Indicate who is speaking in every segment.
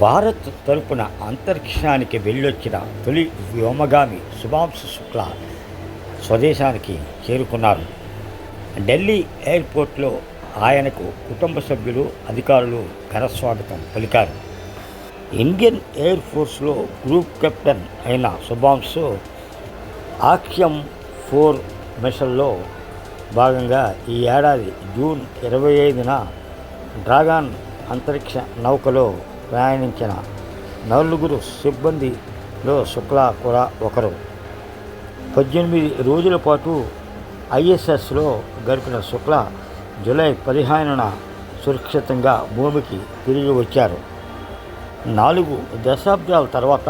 Speaker 1: భారత్ తరపున అంతరిక్షానికి వెళ్ళొచ్చిన తొలి వ్యోమగామి శుభాంశు శుక్లా స్వదేశానికి చేరుకున్నారు. ఢిల్లీ ఎయిర్పోర్ట్లో ఆయనకు కుటుంబ సభ్యులు, అధికారులు ఘనస్వాగతం పలికారు. ఇండియన్ ఎయిర్ ఫోర్స్లో గ్రూప్ కెప్టెన్ అయిన శుభాంశు ఆక్యం 4 మిషన్లో భాగంగా ఈ ఏడాది జూన్ 25న డ్రాగన్ అంతరిక్ష నౌకలో ప్రయాణించిన 4 సిబ్బందిలో శుక్లా కూడా ఒకరు. 18 రోజుల పాటు ఐఎస్ఎస్లో గడిపిన శుక్లా జూలై 15న సురక్షితంగా భూమికి తిరిగి వచ్చారు. 4 దశాబ్దాల తర్వాత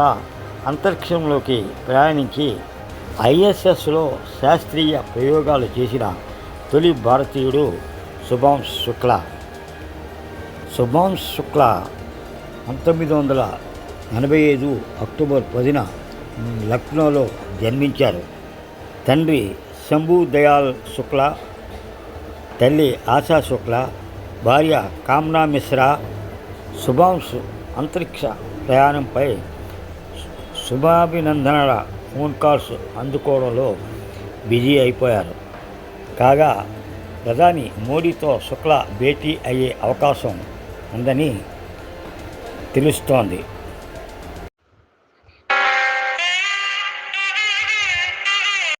Speaker 1: అంతరిక్షంలోకి ప్రయాణించి ఐఎస్ఎస్లో శాస్త్రీయ ప్రయోగాలు చేసిన తొలి భారతీయుడు శుభాంశు శుక్లా. శుభాంశు శుక్లా 1985 అక్టోబర్ 10న లక్నోలో జన్మించారు. తండ్రి శంభూ దయాల్ శుక్లా, తల్లి ఆశా శుక్లా, భార్య కామ్నా మిశ్రా. శుభాంశు అంతరిక్ష ప్రయాణంపై శుభాభినందనల ఫోన్ కాల్స్ అందుకోవడంలో బిజీ అయిపోయారు. కాగా ప్రధాని మోడీతో శుక్లా భేటీ అయ్యే అవకాశం ఉందని తెలుస్తోంది.